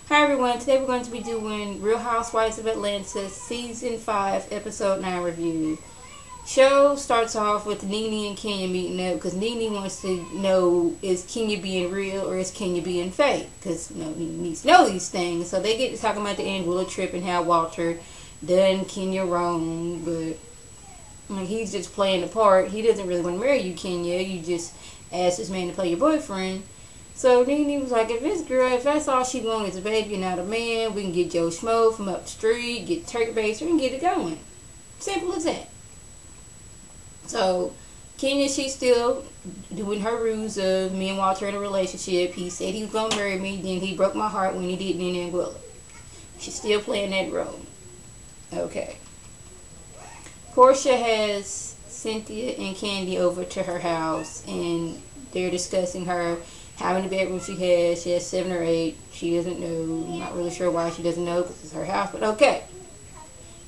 Hi everyone, today we're going to be doing Real Housewives of Atlanta Season 5 Episode 9 review. Show starts off with Nene and Kenya meeting up because Nene wants to know, is Kenya being real or is Kenya being fake? Because Nene needs to know these things. So they get to talking about the Anguilla trip and how Walter done Kenya wrong, but he's just playing the part. He doesn't really want to marry you, Kenya. You just asked this man to play your boyfriend. So Nene was like, if that's all she wants is a baby and not a man, we can get Joe Schmo from up the street, get Turkey Baster, and get it going. Simple as that. So Kenya, she's still doing her ruse of me and Walter in a relationship. He said he was going to marry me, then he broke my heart when he didn't in Anguilla. She's still playing that role. Okay. Portia has Cynthia and Candy over to her house, and they're discussing how many bedrooms she has. She has 7 or 8. She doesn't know. I'm not really sure why she doesn't know because it's her house, but okay.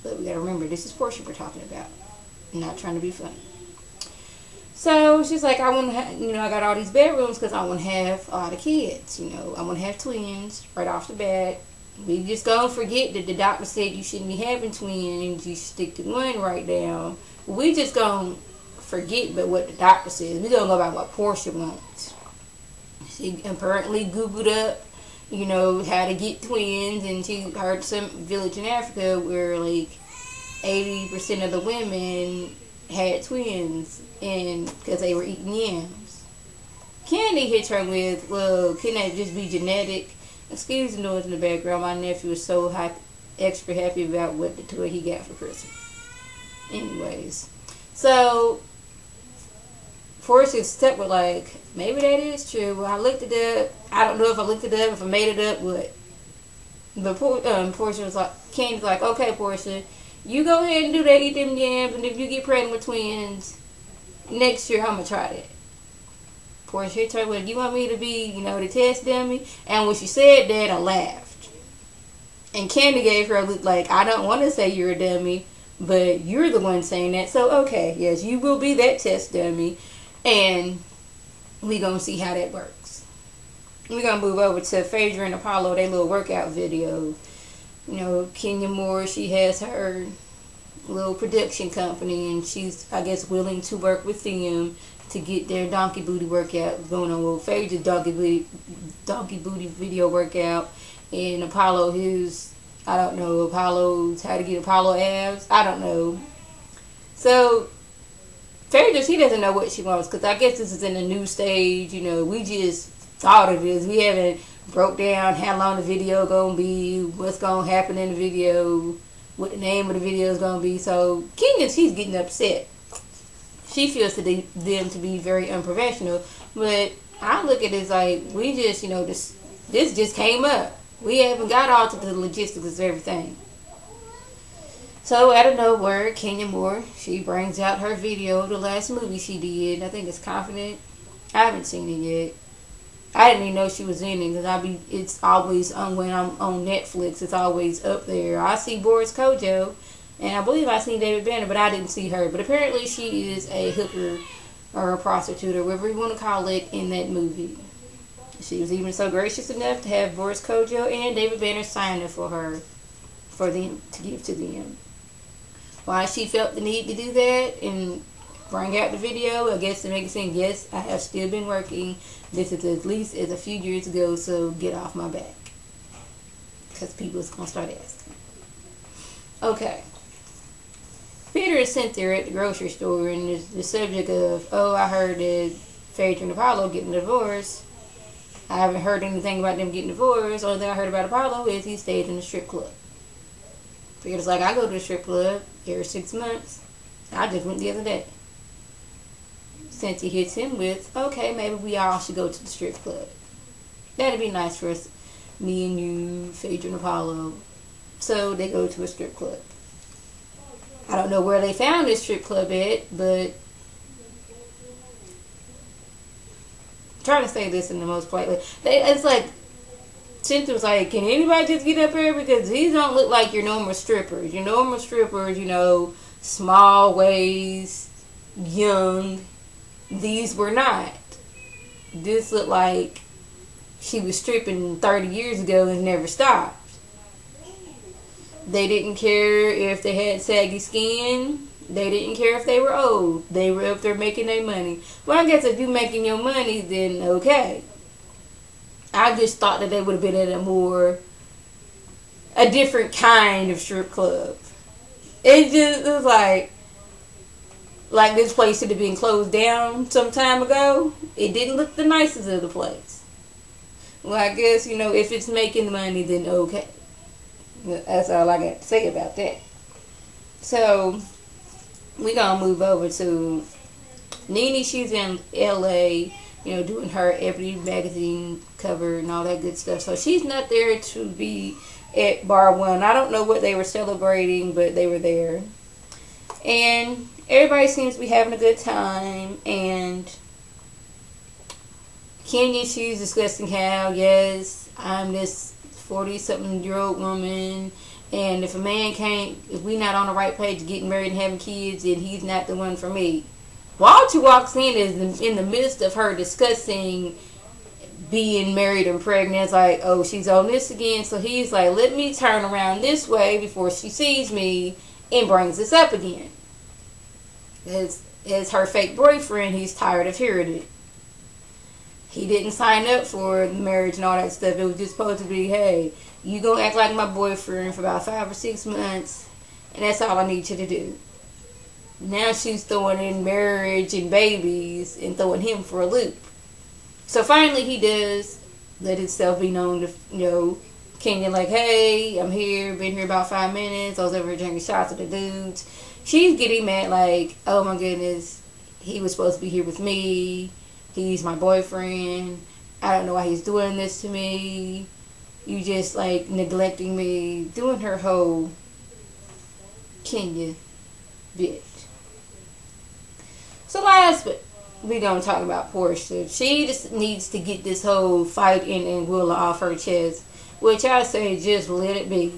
But we gotta remember, this is Portia we're talking about. I'm not trying to be funny. So she's like, I want to I got all these bedrooms because I want to have all the kids. I want to have twins right off the bat. We just gonna forget that the doctor said you shouldn't be having twins. You should stick to one right now. We just gonna forget about what the doctor says. We gonna go by what Portia wants. She apparently Googled up, how to get twins, and she heard some village in Africa where like 80% of the women had twins, and because they were eating yams. Candy hits her with, well, can that just be genetic? Excuse the noise in the background. My nephew is so extra happy about what the toy he got for Christmas. Anyways, so Portia's stuck with like, maybe that is true. Well, I looked it up. I don't know if I looked it up, if I made it up, what. But Portia was like, Candy's like, okay, Portia, you go ahead and do that, eat them yams, and if you get pregnant with twins, next year I'm going to try that. Portia told her, well, you want me to be, the test dummy? And when she said that, I laughed. And Candy gave her a look like, I don't want to say you're a dummy, but you're the one saying that. So, okay, yes, you will be that test dummy. And we're going to see how that works. We're going to move over to Phaedra and Apollo, their little workout video. Kenya Moore, she has her little production company, and she's, I guess, willing to work with them to get their donkey booty workout going on. Well, Phaedra's donkey booty video workout, and Apollo his, I don't know, Apollo's how to get Apollo abs. I don't know. So Phaedra, she doesn't know what she wants, because I guess this is in a new stage. We just thought of this. We haven't broke down how long the video gonna be, what's gonna happen in the video, what the name of the video is gonna be. So Kenya, she's getting upset. She feels them to be very unprofessional, but I look at it as like, we just, this just came up. We haven't got all to the logistics of everything. So out of nowhere, Kenya Moore, she brings out her video of the last movie she did. I think it's Confident. I haven't seen it yet. I didn't even know she was in it because it's always when I'm on Netflix. It's always up there. I see Boris Kojo, and I believe I seen David Banner, but I didn't see her. But apparently she is a hooker or a prostitute or whatever you want to call it in that movie. She was even so gracious enough to have Boris Kojo and David Banner sign it for her, for them to give to them. Why she felt the need to do that and bring out the video, I guess to make it seem, yes, I have still been working. This is at least as a few years ago, so get off my back. Because people's going to start asking. Okay. Peter and Cynthia are at the grocery store, and there's the subject of, oh, I heard that Phaedra and Apollo getting a divorce. I haven't heard anything about them getting divorced. Only thing I heard about Apollo is he stays in the strip club. Phaedra's like, I go to the strip club every 6 months. I just went the other day. Cynthia hits him with, okay, maybe we all should go to the strip club. That'd be nice for us, me and you, Phaedra and Apollo. So they go to a strip club. I don't know where they found this strip club at, but I'm trying to say this in the most polite way. It's like, Cynthia was like, can anybody just get up here? Because these don't look like your normal strippers. Your normal strippers, small waist, young. These were not. This looked like she was stripping 30 years ago and never stopped. They didn't care if they had saggy skin. They didn't care if they were old. They were up there making their money. Well, I guess if you're making your money, then okay. I just thought that they would have been at a different kind of strip club. It was like this place should have been closed down some time ago. It didn't look the nicest of the place. Well, I guess, if it's making money, then okay. That's all I got to say about that. So, we're going to move over to Nene. She's in LA, doing her Ebony magazine cover and all that good stuff. So, she's not there to be at Bar 1. I don't know what they were celebrating, but they were there. And everybody seems to be having a good time. And Kenya, she's discussing how, yes, I'm this 40-something-year-old woman, and if we not on the right page of getting married and having kids, then he's not the one for me. Walter walks in the midst of her discussing being married and pregnant. It's like, oh, she's on this again. So he's like, let me turn around this way before she sees me, and brings this up again. As her fake boyfriend, he's tired of hearing it. He didn't sign up for the marriage and all that stuff. It was just supposed to be, hey, you gonna act like my boyfriend for about 5 or 6 months, and that's all I need you to do. Now she's throwing in marriage and babies and throwing him for a loop. So finally he does let himself be known to, Kenya, like, hey, I'm here, been here about 5 minutes. I was over here drinking shots with the dudes. She's getting mad like, oh my goodness, he was supposed to be here with me. He's my boyfriend. I don't know why he's doing this to me. You just like neglecting me. Doing her whole Kenya bit. So last, but we're going to talk about Portia. She just needs to get this whole fight in Anguilla off her chest. Which I say just let it be.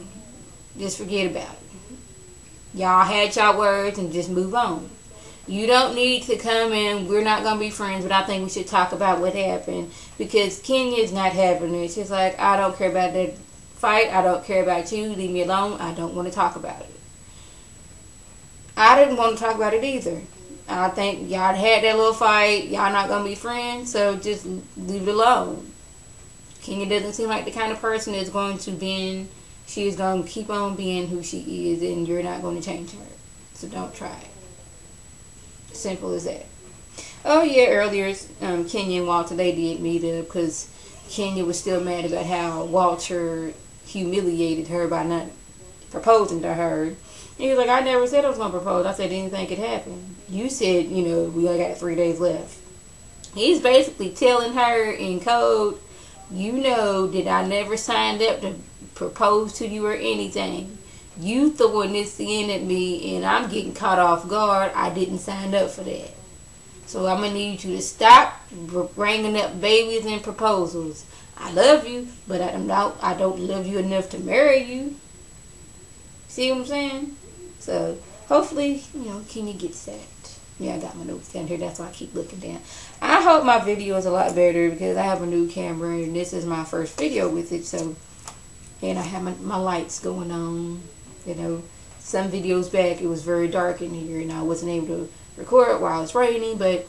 Just forget about it. Y'all had y'all words and just move on. You don't need to come in, we're not going to be friends, but I think we should talk about what happened. Because Kenya's not having it. She's like, I don't care about that fight. I don't care about you. Leave me alone. I don't want to talk about it. I didn't want to talk about it either. I think y'all had that little fight. Y'all not going to be friends, so just leave it alone. Kenya doesn't seem like the kind of person that's going to bend. She is going to keep on being who she is, and you're not going to change her. So don't try it. Simple as that. Oh yeah, earlier Kenya and Walter, they did meet up because Kenya was still mad about how Walter humiliated her by not proposing to her. And he was like, I never said I was going to propose. I said anything could happen. You said, we only got 3 days left. He's basically telling her in code, that I never signed up to propose to you or anything. You throwing this in at me and I'm getting caught off guard. I didn't sign up for that. So I'm going to need you to stop bringing up babies and proposals. I love you, but I don't love you enough to marry you. See what I'm saying? So hopefully, Kenya gets that. Yeah, I got my notes down here. That's why I keep looking down. I hope my video is a lot better because I have a new camera and this is my first video with it. So, and I have my lights going on. Some videos back it was very dark in here and I wasn't able to record while it's raining, but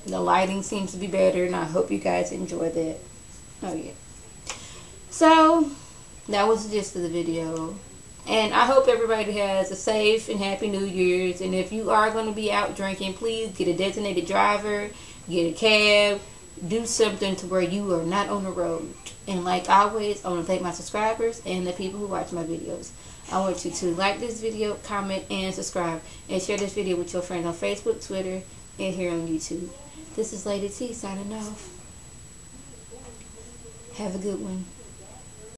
the lighting seems to be better and I hope you guys enjoy that. Oh yeah. So that was the gist of the video. And I hope everybody has a safe and happy New Year's. And if you are going to be out drinking, please get a designated driver, get a cab, do something to where you are not on the road. And like always, I want to thank my subscribers and the people who watch my videos. I want you to like this video, comment, and subscribe. And share this video with your friends on Facebook, Twitter, and here on YouTube. This is Lady T signing off. Have a good one.